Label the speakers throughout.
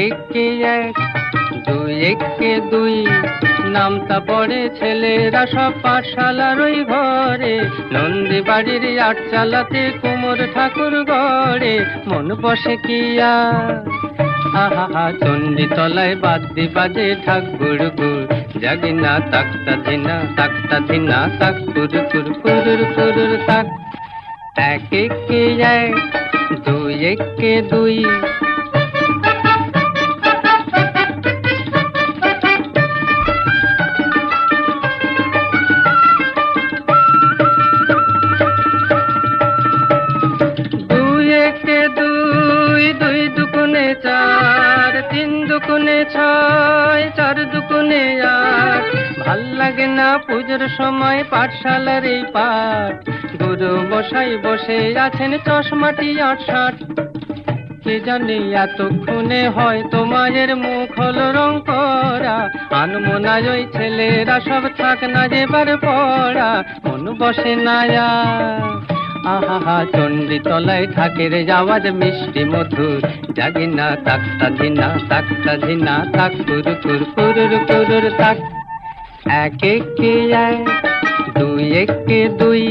Speaker 1: একে এক, দুই একে দুই, নামতা পড়ে ছেলেরা সব পাঠশালার ওই ঘরে। নন্দী বাড়ির আটচালাতে কুমোর ঠাকুর গড়ে, মন বসে কি আর। আহা চণ্ডী তলায় বাদ্যি বাজে ঢাক গুড় গুড়, জাগি না তাকতা ধিনা তাক কুরুর কুরুর কুরুর তাক। এক একে এক, দুই একে দুই। দুই একে দুই, দুই দুগুণে চার, তিন দুগুণে ছয়, চার দুগুণে আট। ভাল লাগে না পুজোর সময় পাঠশালার এই পাঠ, গুরু মশাই বসে আছেন চশমাটি 68। কে জানে এতক্ষণে হয়তো মায়ের মুখ হলো রং করা, আনমনায় ওই ছেলেরা সব থাক না যেবার পড়া, মন বসে না আর। আহা চণ্ডী তলায় ঢাকের আওয়াজ মিষ্টি মধুর, জাগি না তাকতা ধিনা তাক কুরুর কুরুর কুরুর তাক। এক একে এক, দুই একে দুই।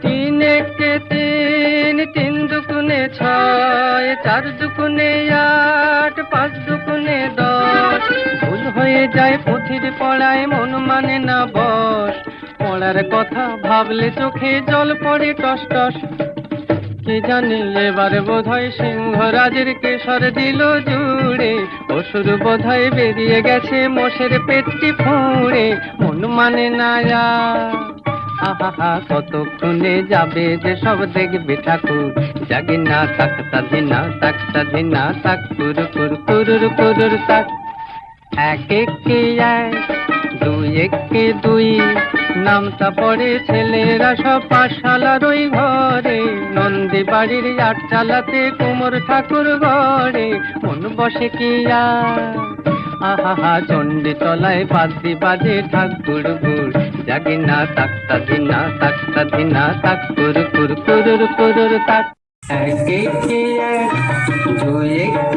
Speaker 1: তিন একে তিন, তিন দুগুণে ছয়, চার দুগুণে আট, পাঁচ দুগুণে 10। ভুল হয়ে যায় পুঁথির পড়ায়, মন মানে না বস, পড়ার কথা ভাবলে চোখে জল পড়ে টস টস। কে জানে এবার বোধহয় সিংহরাজের কেশর দিল জুড়ে, অসুর বোধহয় বেরিয়ে গেছে মোষের পেটটি ফুঁড়ে, মন মানে না আর। আহা কতক্ষণে যাবে যে সব দেখবে ঠাকুর, জাগি না তাকতা ধিনা তাক কুরুর কুরুর তাক। এক একে এক, দুই একে দুই, নামতা পড়ে ছেলেরা সব পাঠশালার ওই ঘরে। নন্দী বাড়ির আটচালাতে কুমোর ঠাকুর গড়ে, মন বসে কি আর। আহা চণ্ডী তলায় বাদ্যি বাজে ঢাক গুড় গুড়, জাগি না তাকতা ধিনা তাক কুরুর কুরুর কুরুর তাক। এক একে এক, দুই একে